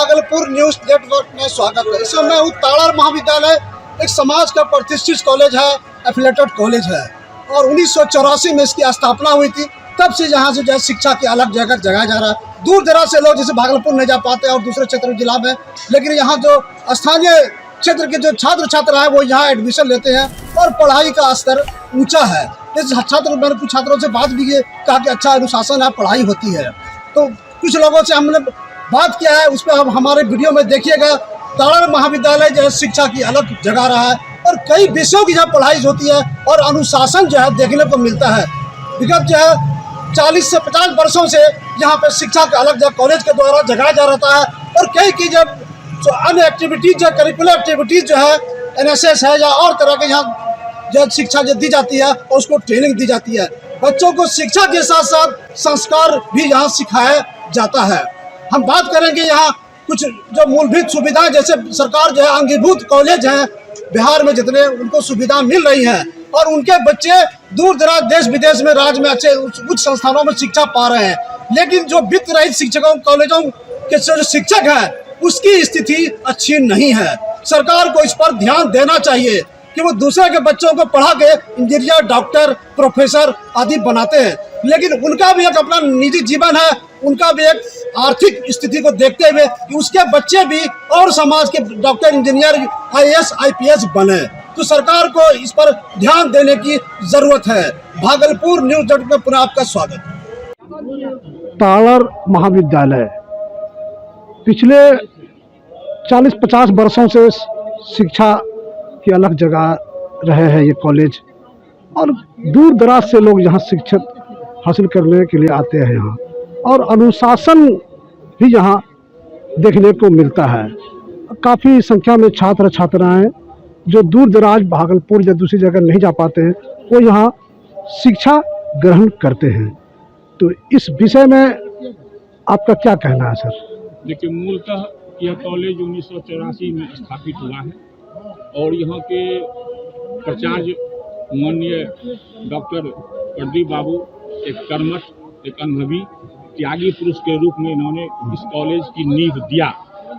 Bhagalpur news network में स्वागत है। इस समय ताड़र महाविद्यालय एक समाज का प्रतिष्ठित कॉलेज है, एफिलेटेड कॉलेज है और 1984 में इसकी स्थापना हुई थी। तब से यहाँ से जो शिक्षा की अलग जगह जगाया जा रहा है। दूर दराज से लोग जैसे भागलपुर नहीं जा पाते और दूसरे क्षेत्र जिला में, लेकिन यहाँ जो स्थानीय क्षेत्र के जो छात्र हैं वो यहाँ एडमिशन लेते हैं और पढ़ाई का स्तर ऊंचा है। इस मैंने कुछ छात्रों से बात भी कहा कि अच्छा अनुशासन है, पढ़ाई होती है। तो कुछ लोगों से हमने बात किया है, उस पर आप हमारे वीडियो में देखिएगा। ताड़र महाविद्यालय जो है शिक्षा की अलग जगह रहा है और कई विषयों की जहाँ पढ़ाई होती है और अनुशासन जो है देखने को मिलता है। विगत जो है 40 से 50 वर्षों से यहाँ पे शिक्षा का अलग जगह कॉलेज के द्वारा जगाया जा रहता है और कई की जब जो अन्य एक्टिविटीज, जो करिकुलर एक्टिविटीज जो है NSS है या और तरह के यहाँ जो शिक्षा जो दी जाती है और उसको ट्रेनिंग दी जाती है। बच्चों को शिक्षा के साथ साथ संस्कार भी यहाँ सिखाया जाता है। हम बात करेंगे यहाँ कुछ जो मूलभूत सुविधाएं, जैसे सरकार जो है अंगीभूत कॉलेज हैं बिहार में जितने, उनको सुविधा मिल रही है और उनके बच्चे दूर दराज देश विदेश में राज्य में अच्छे उच्च संस्थानों में शिक्षा पा रहे हैं। लेकिन जो वित्त रहित शिक्षकों कॉलेजों के जो शिक्षक हैं उसकी स्थिति अच्छी नहीं है। सरकार को इस पर ध्यान देना चाहिए कि वो दूसरे के बच्चों को पढ़ा के इंजीनियर, डॉक्टर, प्रोफेसर आदि बनाते हैं, लेकिन उनका भी एक अपना निजी जीवन है, उनका भी एक आर्थिक स्थिति को देखते हुए कि उसके बच्चे भी और समाज के डॉक्टर, इंजीनियर, IAS, IPS बने। तो सरकार को इस पर ध्यान देने की जरूरत है। भागलपुर न्यूज नेटवर्क में पुनः आपका स्वागत। ताड़र महाविद्यालय पिछले 40-50 वर्षों से शिक्षा की अलग जगह रहे हैं ये कॉलेज और दूर दराज से लोग यहाँ शिक्षा हासिल करने के लिए आते हैं यहाँ और अनुशासन भी यहाँ देखने को मिलता है। काफ़ी संख्या में छात्र छात्राएं जो दूर दराज भागलपुर या दूसरी जगह नहीं जा पाते हैं वो यहाँ शिक्षा ग्रहण करते हैं। तो इस विषय में आपका क्या कहना है सर? देखिए, मूलतः यह कॉलेज 1984 में स्थापित हुआ है और यहाँ के प्राचार्य माननीय डॉक्टर प्रदीप बाबू एक कर्मठ, एक अनुभवी, त्यागी पुरुष के रूप में इन्होंने इस कॉलेज की नींव दिया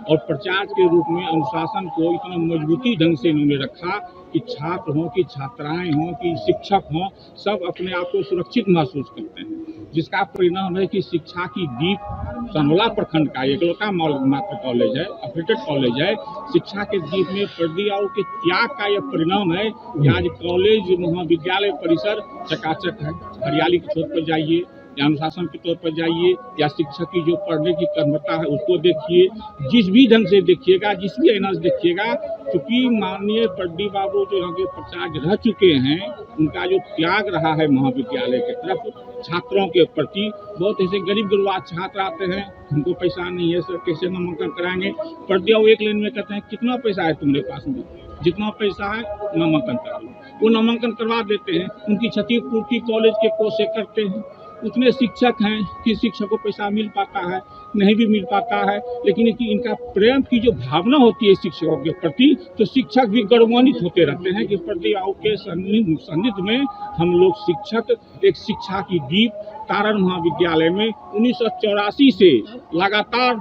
और प्राचार्य के रूप में अनुशासन को इतना मजबूती ढंग से इन्होंने रखा कि छात्र हों कि छात्राएं हों कि शिक्षक हों, सब अपने आप को सुरक्षित महसूस करते हैं, जिसका परिणाम है कि शिक्षा की दीप सनवला प्रखंड का एकलौता मात्र कॉलेज है, एफिलेटेड कॉलेज है। शिक्षा के दीप में प्रदीप के त्याग का यह परिणाम है कि आज कॉलेज महाविद्यालय परिसर चकाचक है। हरियाली के तौर पर जाइए या अनुशासन के तौर पर जाइए या शिक्षक की जो पढ़ने की कर्मठता है उसको देखिए, जिस भी ढंग से देखिएगा, जिस भी ऐना से देखिएगा, क्योंकि माननीय प्रदीप बाबू जो यहाँ के प्राचार्य रह चुके हैं, उनका जो त्याग रहा है महाविद्यालय के तरफ छात्रों के प्रति। बहुत ऐसे गरीब गुरबा छात्र आते हैं, उनको पैसा नहीं है सर, कैसे नामांकन कराएंगे? प्रदीप एक लाइन में कहते हैं कितना पैसा है तुम्हारे पास में, जितना पैसा है नामांकन करा लो। वो नामांकन करवा देते हैं, उनकी क्षतिपूर्ति कॉलेज के कोष से करते हैं। उतने शिक्षक हैं कि शिक्षक को पैसा मिल पाता है, नहीं भी मिल पाता है, लेकिन इनका प्रेम की जो भावना होती है शिक्षकों के प्रति, तो शिक्षक भी गौरवान्वित होते रहते हैं कि प्रदीप के सानिध्य में हम लोग शिक्षक एक शिक्षा की दीप ताड़र महाविद्यालय में 1984 से लगातार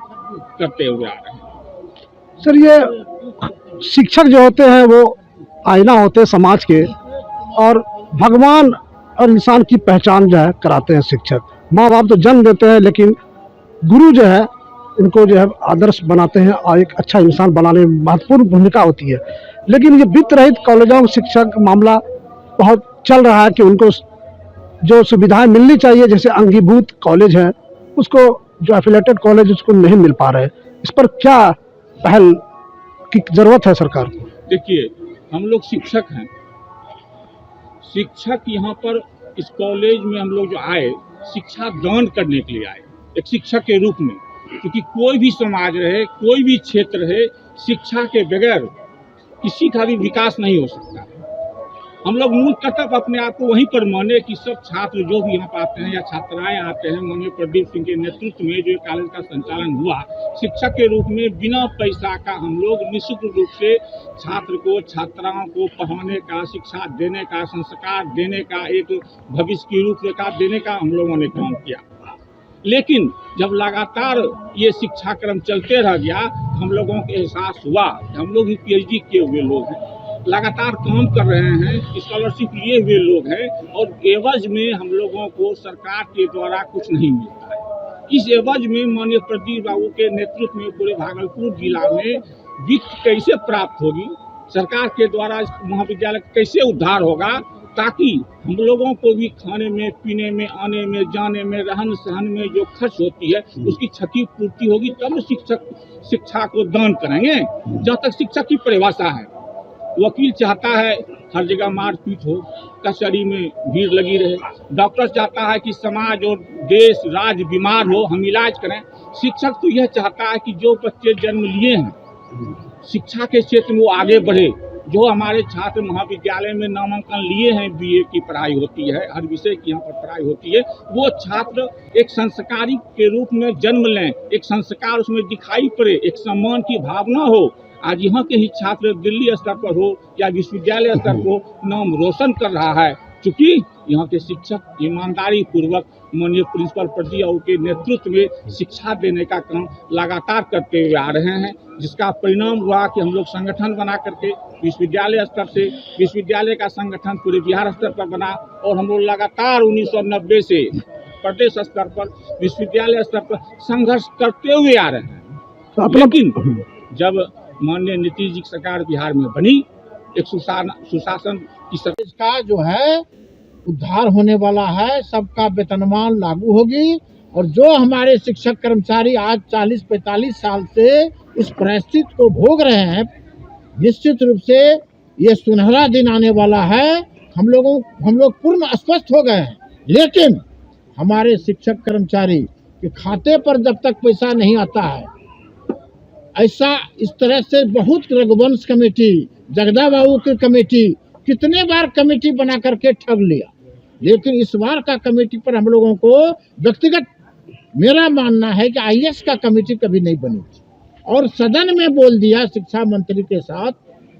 करते हुए आ रहे हैं। सर, ये शिक्षक जो होते हैं वो आईना होते हैं समाज के और भगवान और इंसान की पहचान जो है कराते हैं शिक्षक। माँ बाप तो जन्म देते हैं, लेकिन गुरु जो है उनको जो है आदर्श बनाते हैं और एक अच्छा इंसान बनाने में महत्वपूर्ण भूमिका होती है। लेकिन ये वित्त रहित कॉलेजों में शिक्षक मामला बहुत चल रहा है कि उनको जो सुविधाएं मिलनी चाहिए, जैसे अंगीभूत कॉलेज है, उसको जो एफिलेटेड कॉलेज उसको नहीं मिल पा रहे। इस पर क्या पहल की जरूरत है सरकार को? देखिए, हम लोग शिक्षक हैं, शिक्षक यहाँ पर इस कॉलेज में हम लोग जो आए शिक्षा दान करने के लिए आए, एक शिक्षक के रूप में, क्योंकि कोई भी समाज रहे, कोई भी क्षेत्र रहे, शिक्षा के बगैर किसी का भी विकास नहीं हो सकता। हम लोग मूल कर्तव्य अपने आप को वहीं पर माने कि सब छात्र जो भी यहाँ पर आते हैं या छात्राएं आते हैं, माननीय प्रदीप सिंह के नेतृत्व में जो कॉलेज का संचालन हुआ, शिक्षक के रूप में बिना पैसा का हम लोग निःशुल्क रूप से छात्र को, छात्राओं को पढ़ाने का, शिक्षा देने का, संस्कार देने का, एक भविष्य की रूपरेखा देने का हम लोगों ने काम किया। लेकिन जब लगातार ये शिक्षा क्रम चलते रह गया, हम लोगों को एहसास हुआ कि हम लोग ही PhD किए हुए लोग हैं, लगातार काम कर रहे हैं, स्कॉलरशिप लिए हुए लोग हैं, और एवज में हम लोगों को सरकार के द्वारा कुछ नहीं मिलता है। इस एवज में माननीय प्रदीप बाबू के नेतृत्व में पूरे भागलपुर जिला में वित्त कैसे प्राप्त होगी, सरकार के द्वारा इस महाविद्यालय का कैसे उद्धार होगा, ताकि हम लोगों को भी खाने में, पीने में, आने में, जाने में, रहन सहन में जो खर्च होती है उसकी क्षतिपूर्ति होगी, तब शिक्षा को दान करेंगे। जहाँ तक शिक्षा की परिभाषा है, वकील चाहता है हर जगह मारपीट हो, कचहरी में भीड़ लगी रहे, डॉक्टर चाहता है कि समाज और देश राज्य बीमार हो, हम इलाज करें। शिक्षक तो यह चाहता है कि जो बच्चे जन्म लिए हैं शिक्षा के क्षेत्र में वो आगे बढ़े। जो हमारे छात्र महाविद्यालय में नामांकन लिए हैं, BA की पढ़ाई होती है, हर विषय की यहाँ पर पढ़ाई होती है, वो छात्र एक संस्कारी के रूप में जन्म लें, एक संस्कार उसमें दिखाई पड़े, एक सम्मान की भावना हो। आज यहाँ के ही छात्र दिल्ली स्तर पर हो या विश्वविद्यालय स्तर पर नाम रोशन कर रहा है, चूँकि यहाँ के शिक्षक ईमानदारी पूर्वक माननीय प्रिंसिपल प्रदीप बाबू के नेतृत्व में शिक्षा देने का काम लगातार करते हुए आ रहे हैं, जिसका परिणाम हुआ कि हम लोग संगठन बना करके विश्वविद्यालय स्तर से विश्वविद्यालय का संगठन पूरे बिहार स्तर पर बना, और हम लोग लगातार 1990 से प्रदेश स्तर पर विश्वविद्यालय स्तर पर संघर्ष करते हुए आ रहे हैं। लेकिन जब माननीय नीतीश जी की सरकार बिहार में बनी, एक सुशासन की सरकार का जो है उद्धार होने वाला है, सबका वेतनमान लागू होगी, और जो हमारे शिक्षक कर्मचारी आज 40-45 साल से इस परिस्थिति को भोग रहे हैं, निश्चित रूप से ये सुनहरा दिन आने वाला है। हम लोग पूर्ण अस्वस्थ हो गए हैं, लेकिन हमारे शिक्षक कर्मचारी के खाते पर जब तक पैसा नहीं आता है, ऐसा इस तरह से बहुत रघुवंश कमेटी, जगदा बाबू की कमेटी, कितने बार कमेटी बना करके ठग लिया, लेकिन इस बार का कमेटी पर हम लोगों को व्यक्तिगत मेरा मानना है कि IAS का कमेटी कभी नहीं बनी थी, और सदन में बोल दिया, शिक्षा मंत्री के साथ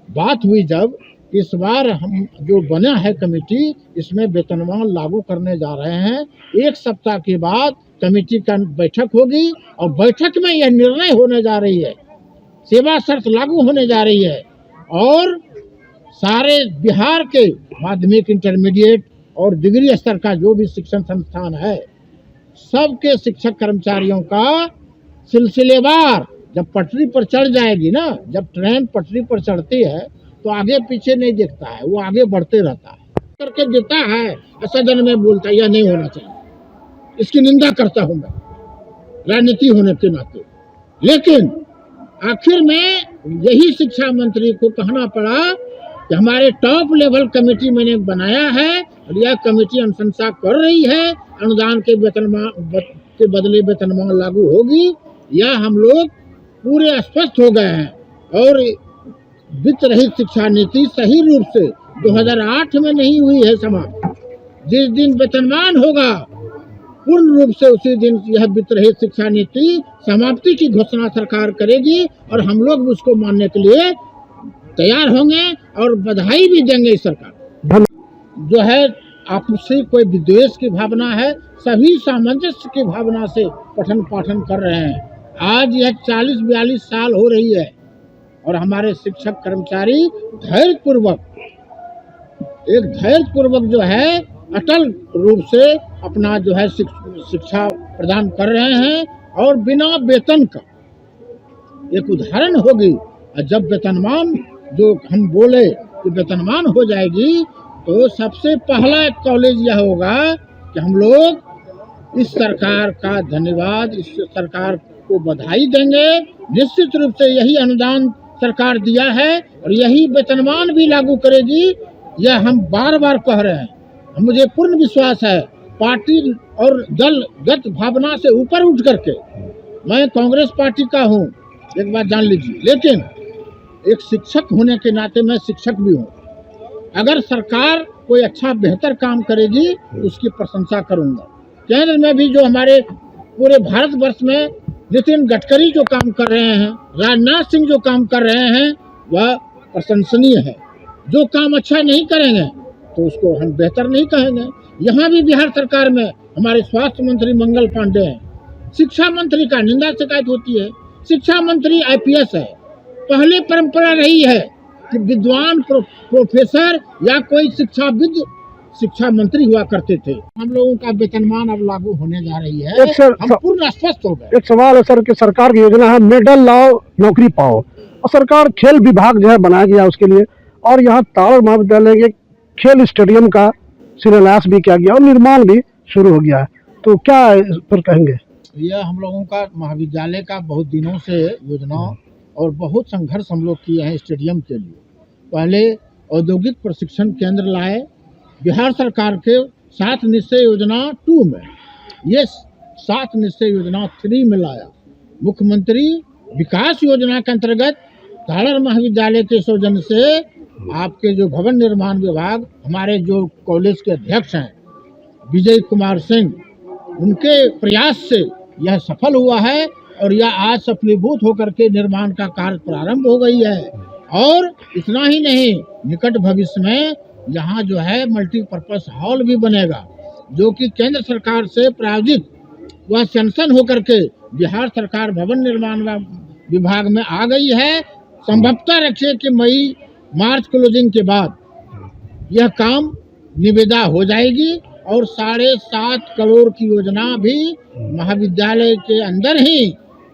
बात हुई जब, इस बार हम जो बना है कमेटी, इसमें वेतनमान लागू करने जा रहे हैं। 1 सप्ताह के बाद कमेटी का बैठक होगी, और बैठक में यह निर्णय होने जा रही है, सेवा शर्त लागू होने जा रही है, और सारे बिहार के माध्यमिक, इंटरमीडिएट और डिग्री स्तर का जो भी शिक्षण संस्थान है, सबके शिक्षक कर्मचारियों का सिलसिलेवार जब पटरी पर चढ़ जाएगी ना, जब ट्रेन पटरी पर चढ़ती है तो आगे पीछे नहीं देखता है, वो आगे बढ़ते रहता है, करके देता है, सदन में बोलता है यह नहीं होना चाहिए, इसकी निंदा करता हूँ मैं राजनीति होने के नाते। लेकिन आखिर में यही शिक्षा मंत्री को कहना पड़ा कि हमारे टॉप लेवल कमेटी मैंने बनाया है, और यह कमेटी अनुशंसा कर रही है, अनुदान के वेतनमान के बदले वेतनमान लागू होगी। यह हम लोग पूरे अस्वस्थ हो गए हैं, और वित्त रहित शिक्षा नीति सही रूप से 2008 में नहीं हुई है समाप्त। जिस दिन वेतनमान होगा पूर्ण रूप से, उसी दिन यह वित्त रहित शिक्षा नीति समाप्ति की घोषणा सरकार करेगी, और हम लोग उसको मानने के लिए तैयार होंगे और बधाई भी देंगे। सरकार जो है आपसी कोई विद्वेष की भावना है, सभी सामंजस्य की भावना से पठन पाठन कर रहे हैं। आज यह 40-42 साल हो रही है, और हमारे शिक्षक कर्मचारी धैर्यपूर्वक जो है अटल रूप से अपना जो है शिक्षा प्रदान कर रहे हैं, और बिना वेतन का एक उदाहरण होगी। और जब वेतनमान जो हम बोले कि वेतनमान हो जाएगी, तो सबसे पहला एक कॉलेज यह होगा कि हम लोग इस सरकार का धन्यवाद, इस सरकार को बधाई देंगे। निश्चित रूप से यही अनुदान सरकार दिया है, और यही वेतनमान भी लागू करेगी, यह हम बार बार कह रहे हैं। मुझे पूर्ण विश्वास है, पार्टी और दलगत भावना से ऊपर उठ करके, मैं कांग्रेस पार्टी का हूँ, एक बात जान लीजिए, लेकिन एक शिक्षक होने के नाते मैं शिक्षक भी हूँ। अगर सरकार कोई अच्छा बेहतर काम करेगी तो उसकी प्रशंसा करूँगा। केंद्र में भी जो हमारे पूरे भारतवर्ष में नितिन गडकरी जो काम कर रहे हैं, राजनाथ सिंह जो काम कर रहे हैं, वह प्रशंसनीय है। जो काम अच्छा नहीं करेंगे तो उसको हम बेहतर नहीं कहेंगे। यहाँ भी बिहार सरकार में हमारे स्वास्थ्य मंत्री मंगल पांडे हैं, शिक्षा मंत्री का निंदा शिकायत होती है। शिक्षा मंत्री IPS है। पहले परंपरा रही है कि विद्वान प्रोफेसर या कोई शिक्षाविद शिक्षा मंत्री हुआ करते थे। हम लोगों का वेतनमान अब लागू होने जा रही है। हम पूर्ण आश्वस्त हो गए। एक सवाल है सर कि सरकार की योजना है मेडल लाओ नौकरी पाओ, और सरकार खेल विभाग जो है बनाया गया उसके लिए, और यहाँ ताड़र महाविद्यालय के खेल स्टेडियम का शिलान्यास भी किया गया और निर्माण भी शुरू हो गया है, तो क्या इस पर कहेंगे? यह हम लोगों का महाविद्यालय का बहुत दिनों से योजना और बहुत संघर्ष हम लोग किए हैं स्टेडियम के लिए। पहले औद्योगिक प्रशिक्षण केंद्र लाए, बिहार सरकार के 7 निश्चय योजना 2 में, ये 7 निश्चय योजना 3 में लाया। मुख्यमंत्री विकास योजना के अंतर्गत ताड़र महाविद्यालय के सौजन्य से आपके जो भवन निर्माण विभाग, हमारे जो कॉलेज के अध्यक्ष हैं विजय कुमार सिंह, उनके प्रयास से यह सफल हुआ है और यह आज सफलीभूत होकर के निर्माण का कार्य प्रारंभ हो गई है। और इतना ही नहीं, निकट भविष्य में यहाँ जो है मल्टीपर्पज हॉल भी बनेगा, जो कि केंद्र सरकार से प्रायोजित वह सैंक्शन होकर के बिहार सरकार भवन निर्माण विभाग में आ गई है। संभवतः रखिए कि मार्च क्लोजिंग के बाद यह काम निविदा हो जाएगी और 7.5 करोड़ की योजना भी महाविद्यालय के अंदर ही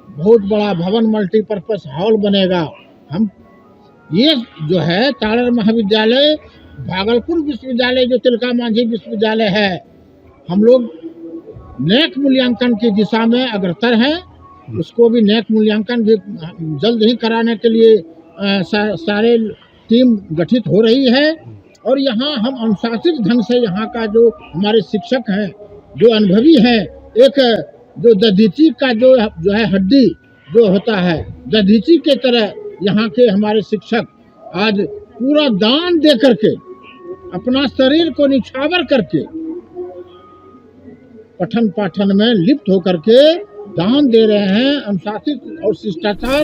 बहुत बड़ा भवन मल्टीपर्पज हॉल बनेगा। हम ये जो है ताड़र महाविद्यालय, भागलपुर विश्वविद्यालय जो तिलका मांझी विश्वविद्यालय है, हम लोग नेक मूल्यांकन की दिशा में अग्रसर हैं। उसको भी नेक मूल्यांकन भी जल्द ही कराने के लिए सारे टीम गठित हो रही है। और यहाँ हम अनुशासित ढंग से यहाँ का जो हमारे शिक्षक हैं, जो अनुभवी हैं, एक जो दधीची का जो है हड्डी जो होता है, दधीची के तरह यहाँ के हमारे शिक्षक आज पूरा दान दे करके, अपना शरीर को निछावर करके पठन पाठन में लिप्त होकर के दान दे रहे हैं। अनुशासित और शिष्टाचार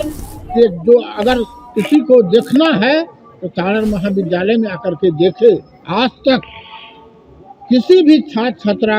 के जो अगर किसी को देखना है तो ताड़र महाविद्यालय में आकर के देखे। आज तक किसी भी छात्र छात्रा